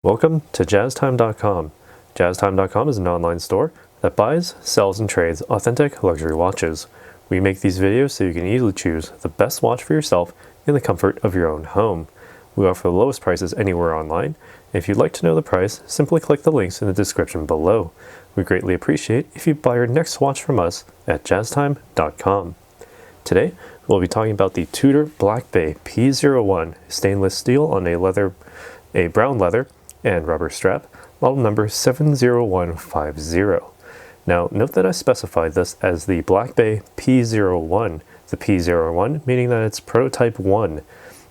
Welcome to JazzTime.com. JazzTime.com is an online store that buys, sells, and trades authentic luxury watches. We make these videos so you can easily choose the best watch for yourself in the comfort of your own home. We offer the lowest prices anywhere online. If you'd like to know the price, simply click the links in the description below. We greatly appreciate if you buy your next watch from us at JazzTime.com. Today, we'll be talking about the Tudor Black Bay P01 stainless steel on a brown leather and rubber strap, model number 70150. Now, note that I specified this as the Black Bay P01, the P01 meaning that it's prototype 1,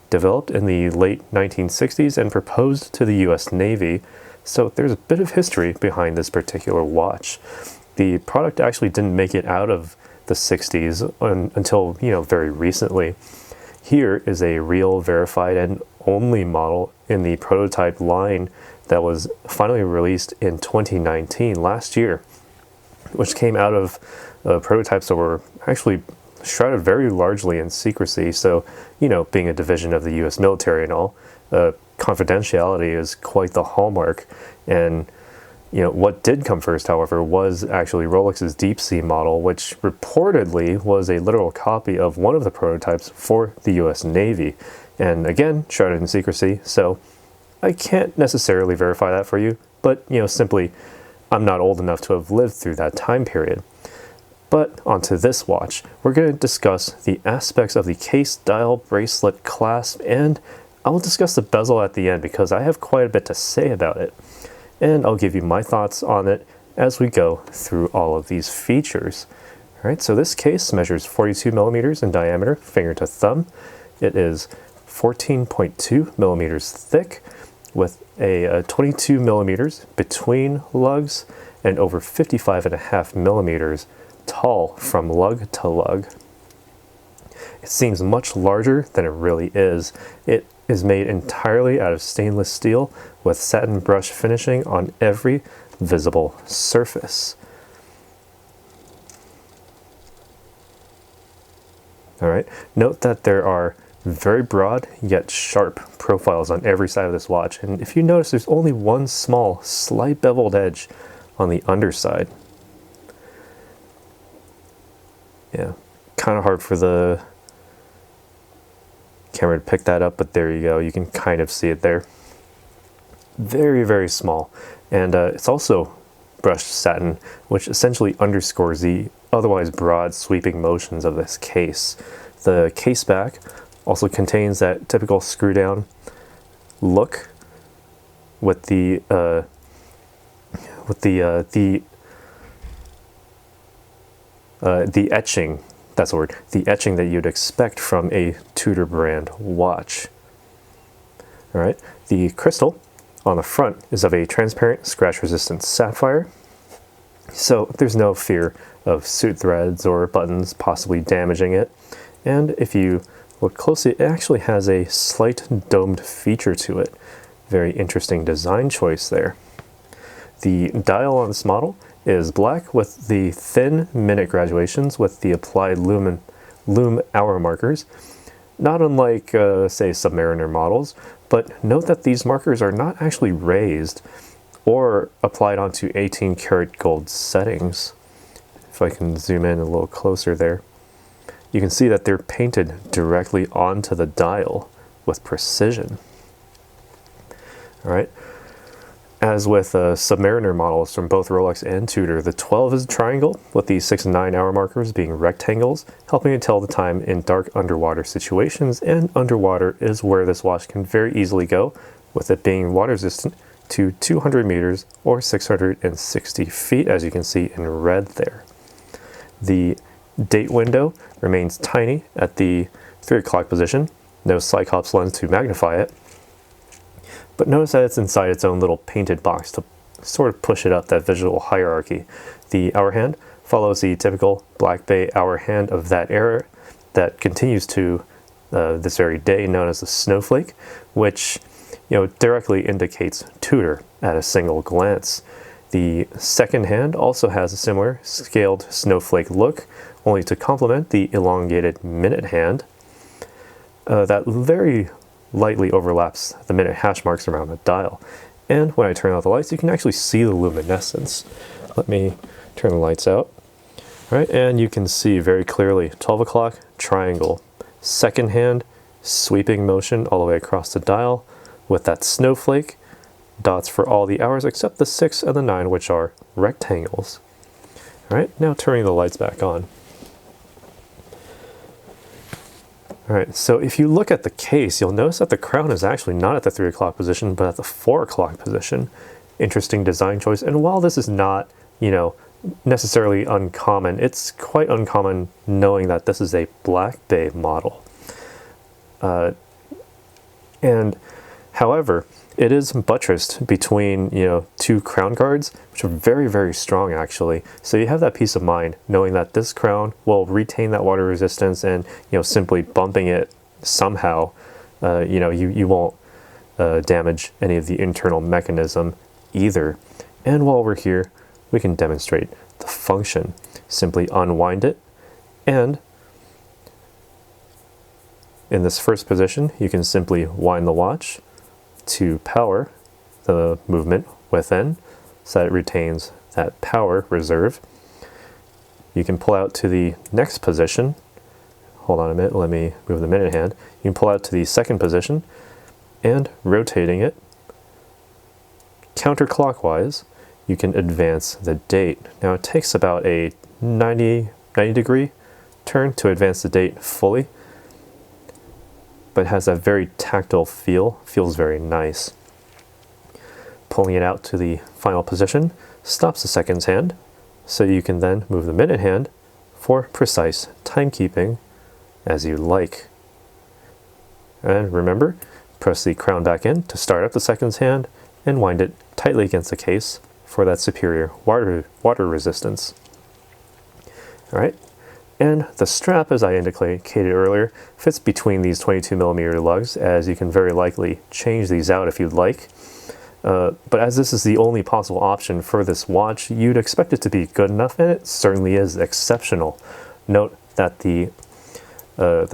developed in the late 1960s and proposed to the US Navy, so there's a bit of history behind this particular watch. The product actually didn't make it out of the 60s until, very recently. Here is a real, verified, and only model in the prototype line that was finally released in 2019, last year, which came out of prototypes that were actually shrouded very largely in secrecy. So, being a division of the US military and all, confidentiality is quite the hallmark. And what did come first, however, was actually Rolex's Deep Sea model, which reportedly was a literal copy of one of the prototypes for the US Navy. And again, shrouded in secrecy, so I can't necessarily verify that for you, but simply, I'm not old enough to have lived through that time period. But onto this watch, we're going to discuss the aspects of the case, dial, bracelet, clasp, and I will discuss the bezel at the end because I have quite a bit to say about it. And I'll give you my thoughts on it as we go through all of these features. All right, so this case measures 42 millimeters in diameter, finger to thumb. It is 14.2 millimeters thick with a 22 millimeters between lugs and over 55.5 millimeters tall from lug to lug. It seems much larger than it really is. It is made entirely out of stainless steel with satin brush finishing on every visible surface. All right, note that there are very broad yet sharp profiles on every side of this watch, and if you notice, there's only one small, slight beveled edge on the underside. Yeah, kind of hard for the camera to pick that up, but there you go. You can kind of see it there. Very, very small. And it's also brushed satin, which essentially underscores the otherwise broad sweeping motions of this case. The case back also contains that typical screw down look with the etching. That's the word. The etching that you'd expect from a Tudor brand watch. All right. The crystal on the front is of a transparent, scratch-resistant sapphire, so there's no fear of suit threads or buttons possibly damaging it. And if you look closely, it actually has a slight domed feature to it. Very interesting design choice there. The dial on this model is black with the thin minute graduations with the applied lume hour markers, not unlike, say, Submariner models, but note that these markers are not actually raised or applied onto 18 karat gold settings. If I can zoom in a little closer there, you can see that they're painted directly onto the dial with precision. All right. As with Submariner models from both Rolex and Tudor, the 12 is a triangle, with the 6 and 9 hour markers being rectangles, helping to tell the time in dark underwater situations, and underwater is where this watch can very easily go, with it being water resistant to 200 meters or 660 feet, as you can see in red there. The date window remains tiny at the 3 o'clock position, no Cyclops lens to magnify it, but notice that it's inside its own little painted box to sort of push it up that visual hierarchy. The hour hand follows the typical Black Bay hour hand of that era that continues to this very day, known as the snowflake, which directly indicates Tudor at a single glance. The second hand also has a similar scaled snowflake look, only to complement the elongated minute hand that very lightly overlaps the minute hash marks around the dial. And when I turn out the lights, you can actually see the luminescence. Let me turn the lights out. All right, and you can see very clearly 12 o'clock, triangle. Second hand, sweeping motion all the way across the dial with that snowflake, dots for all the hours except the 6 and the 9, which are rectangles. All right, now turning the lights back on. All right, so if you look at the case, you'll notice that the crown is actually not at the 3 o'clock position, but at the 4 o'clock position. Interesting design choice. And while this is not, necessarily uncommon, it's quite uncommon knowing that this is a Black Bay model. And however, it is buttressed between, two crown guards, which are very, very strong actually. So you have that peace of mind knowing that this crown will retain that water resistance, and, simply bumping it somehow, you won't damage any of the internal mechanism either. And while we're here, we can demonstrate the function. Simply unwind it, and in this first position, you can simply wind the watch to power the movement within so that it retains that power reserve. You can pull out to the next position. Hold on a minute, let me move the minute hand. You can pull out to the second position, and rotating it counterclockwise, you can advance the date. Now it takes about a 90 degree turn to advance the date fully, but has that very tactile feel, feels very nice. Pulling it out to the final position stops the seconds hand, so you can then move the minute hand for precise timekeeping as you like. And remember, press the crown back in to start up the seconds hand and wind it tightly against the case for that superior water resistance. All right. And the strap, as I indicated earlier, fits between these 22mm lugs, as you can very likely change these out if you'd like. But as this is the only possible option for this watch, you'd expect it to be good enough, and it certainly is exceptional. Note that the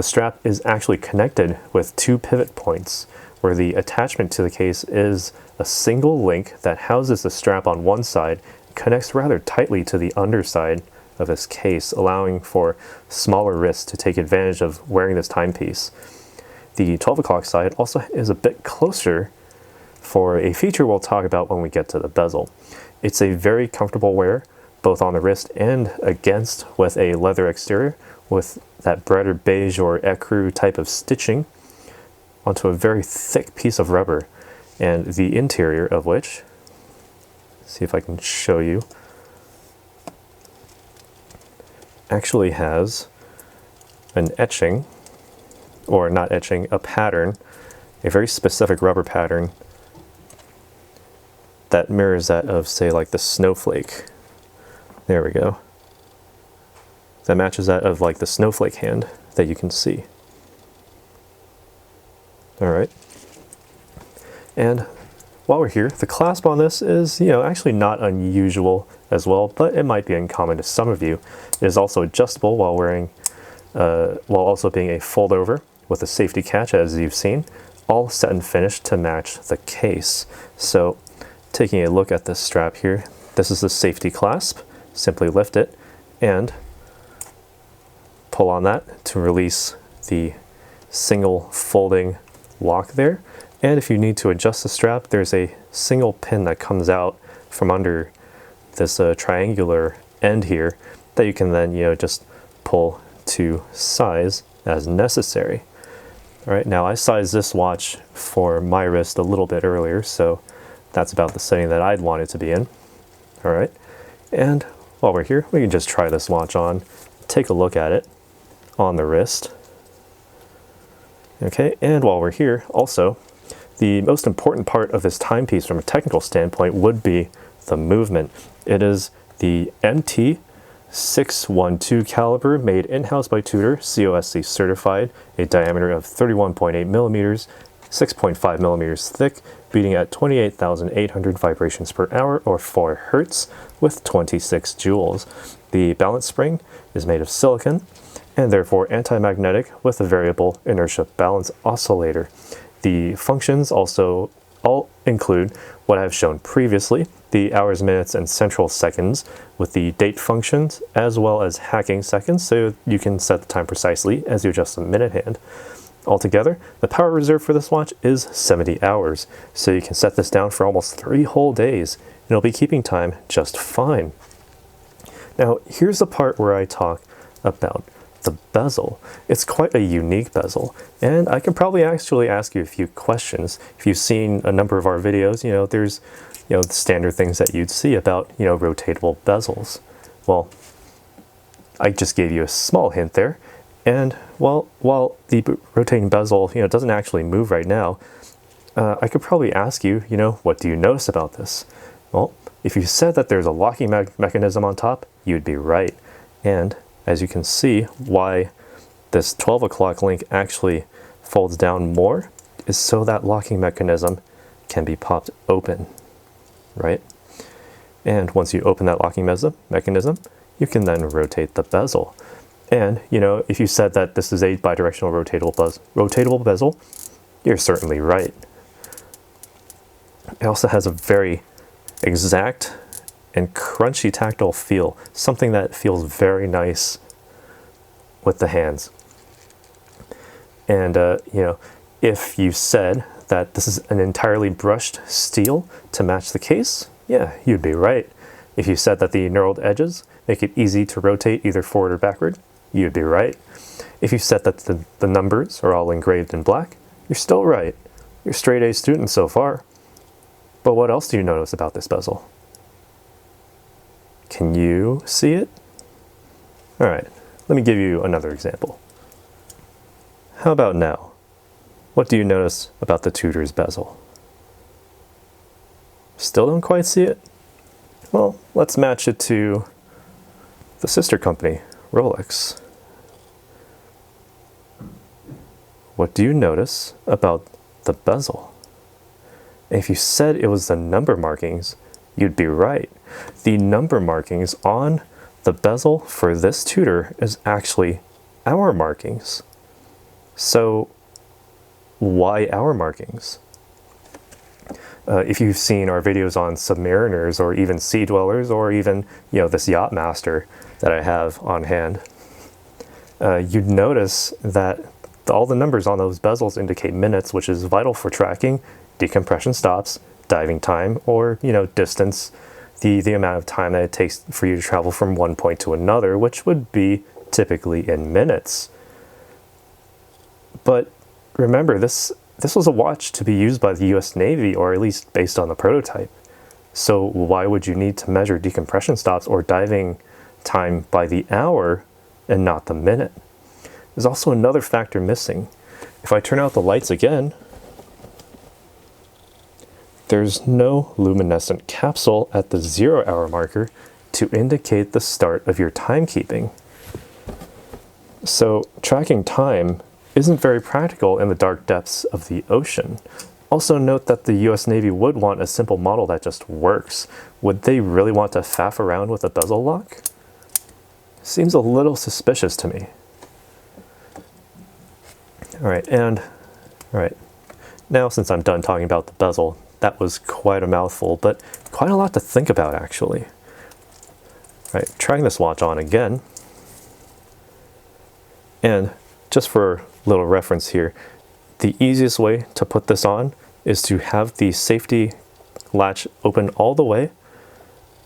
strap is actually connected with 2 pivot points, where the attachment to the case is a single link that houses the strap on one side, connects rather tightly to the underside of this case, allowing for smaller wrists to take advantage of wearing this timepiece. The 12 o'clock side also is a bit closer for a feature we'll talk about when we get to the bezel. It's a very comfortable wear, both on the wrist and against, with a leather exterior with that brighter beige or ecru type of stitching onto a very thick piece of rubber, and the interior of which, see if I can show you, actually has an etching, or not etching, a pattern, a very specific rubber pattern that mirrors that of, say, like the snowflake. There we go. That matches that of like the snowflake hand that you can see. All right. And while we're here, the clasp on this is, actually not unusual as well, but it might be uncommon to some of you. It is also adjustable while wearing, while also being a fold over with a safety catch, as you've seen, all set and finished to match the case. So taking a look at this strap here, this is the safety clasp. Simply lift it and pull on that to release the single folding lock there. And if you need to adjust the strap, there's a single pin that comes out from under this triangular end here that you can then, just pull to size as necessary. All right, now I sized this watch for my wrist a little bit earlier, so that's about the setting that I'd want it to be in. All right, and while we're here, we can just try this watch on, take a look at it on the wrist. Okay, and while we're here, also, the most important part of this timepiece from a technical standpoint would be the movement. It is the MT 612 caliber, made in-house by Tudor, COSC certified, a diameter of 31.8 millimeters, 6.5 millimeters thick, beating at 28,800 vibrations per hour or 4 hertz with 26 joules. The balance spring is made of silicon and therefore anti-magnetic with a variable inertia balance oscillator. The functions also all include what I've shown previously, the hours, minutes, and central seconds with the date functions, as well as hacking seconds, so you can set the time precisely as you adjust the minute hand. Altogether, the power reserve for this watch is 70 hours, so you can set this down for almost 3 whole days, and it'll be keeping time just fine. Now, here's the part where I talk about the bezel. It's quite a unique bezel, and I can probably actually ask you a few questions. If you've seen a number of our videos, there's the standard things that you'd see about rotatable bezels. Well, I just gave you a small hint there, and while the rotating bezel doesn't actually move right now, I could probably ask you, what do you notice about this? Well, if you said that there's a locking mechanism on top, you'd be right. And as you can see, why this 12 o'clock link actually folds down more is so that locking mechanism can be popped open, right? And once you open that locking mechanism, you can then rotate the bezel. And, if you said that this is a bidirectional rotatable bezel, you're certainly right. It also has a very exact and crunchy tactile feel, something that feels very nice with the hands. And, if you said that this is an entirely brushed steel to match the case, yeah, you'd be right. If you said that the knurled edges make it easy to rotate either forward or backward, you'd be right. If you said that the numbers are all engraved in black, you're still right. You're a straight A student so far. But what else do you notice about this bezel? Can you see it? All right, let me give you another example. How about now? What do you notice about the Tudor's bezel? Still don't quite see it? Well, let's match it to the sister company, Rolex. What do you notice about the bezel? If you said it was the number markings, you'd be right. The number markings on the bezel for this Tudor is actually hour markings. So why hour markings? If you've seen our videos on submariners or even sea dwellers or even this yacht master that I have on hand, you'd notice that all the numbers on those bezels indicate minutes, which is vital for tracking decompression stops, diving time, or distance, the amount of time that it takes for you to travel from one point to another, which would be typically in minutes. But remember, this was a watch to be used by the US Navy, or at least based on the prototype. So why would you need to measure decompression stops or diving time by the hour and not the minute? There's also another factor missing. If I turn out the lights again, there's no luminescent capsule at the 0 hour marker to indicate the start of your timekeeping. So tracking time isn't very practical in the dark depths of the ocean. Also note that the US Navy would want a simple model that just works. Would they really want to faff around with a bezel lock? Seems a little suspicious to me. All right, now since I'm done talking about the bezel, that was quite a mouthful, but quite a lot to think about actually. All right, trying this watch on again. And just for a little reference here, the easiest way to put this on is to have the safety latch open all the way,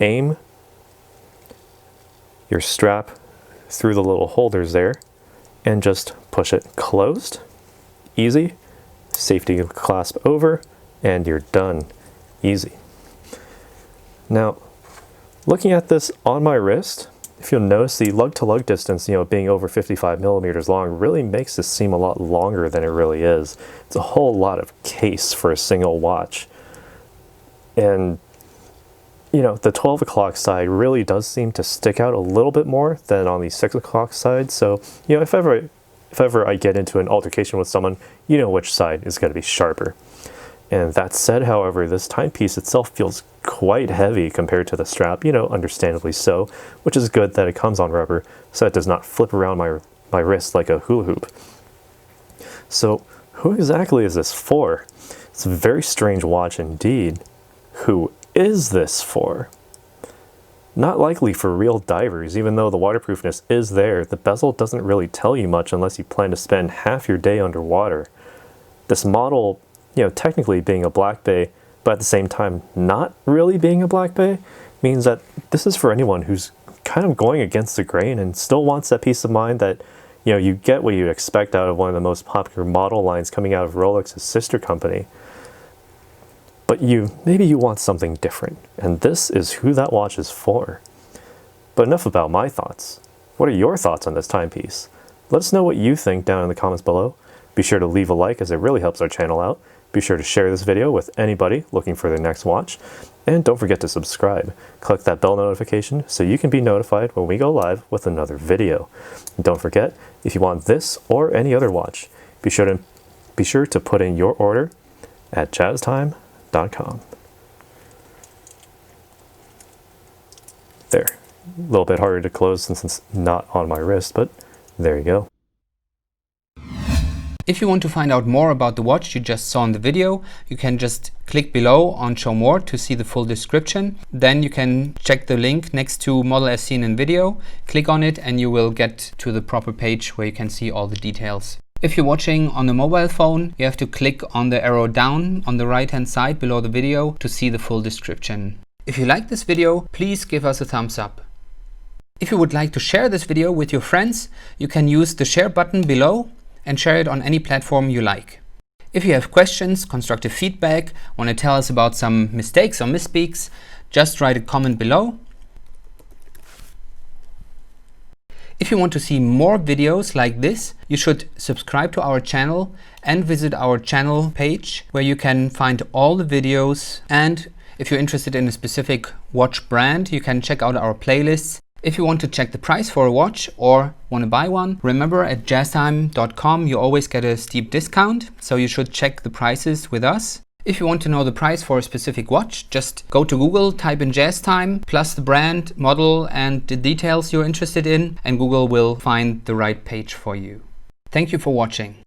aim your strap through the little holders there, and just push it closed. Easy. Safety clasp over, and you're done. Easy. Now, looking at this on my wrist, if you'll notice the lug-to-lug distance, being over 55 millimeters long really makes this seem a lot longer than it really is. It's a whole lot of case for a single watch. And, the 12 o'clock side really does seem to stick out a little bit more than on the 6 o'clock side. So, if ever I get into an altercation with someone, you know which side is going to be sharper. And that said, however, this timepiece itself feels quite heavy compared to the strap, understandably so, which is good that it comes on rubber so it does not flip around my wrist like a hula hoop. So Who exactly is this for? It's a very strange watch indeed. Who is this for? Not likely for real divers. Even though the waterproofness is there, the bezel doesn't really tell you much unless you plan to spend half your day underwater. This model, technically being a Black Bay, but at the same time not really being a Black Bay, means that this is for anyone who's kind of going against the grain and still wants that peace of mind that you get what you expect out of one of the most popular model lines coming out of Rolex's sister company. But maybe you want something different, and this is who that watch is for. But enough about my thoughts. What are your thoughts on this timepiece? Let us know what you think down in the comments below. Be sure to leave a like as it really helps our channel out. Be sure to share this video with anybody looking for their next watch. And don't forget to subscribe. Click that bell notification so you can be notified when we go live with another video. And don't forget, if you want this or any other watch, be sure to put in your order at jazztime.com. There. A little bit harder to close since it's not on my wrist, but there you go. If you want to find out more about the watch you just saw in the video, you can just click below on Show More to see the full description. Then you can check the link next to model as seen in video, click on it and you will get to the proper page where you can see all the details. If you're watching on a mobile phone, you have to click on the arrow down on the right hand side below the video to see the full description. If you like this video, please give us a thumbs up. If you would like to share this video with your friends, you can use the share button below and share it on any platform you like. If you have questions, constructive feedback, want to tell us about some mistakes or misspeaks, just write a comment below. If you want to see more videos like this, you should subscribe to our channel and visit our channel page where you can find all the videos. And if you're interested in a specific watch brand, you can check out our playlists. If you want to check the price for a watch or want to buy one, remember at jazztime.com you always get a steep discount, so you should check the prices with us. If you want to know the price for a specific watch, just go to Google, type in JazzTime, plus the brand, model and the details you're interested in, and Google will find the right page for you. Thank you for watching.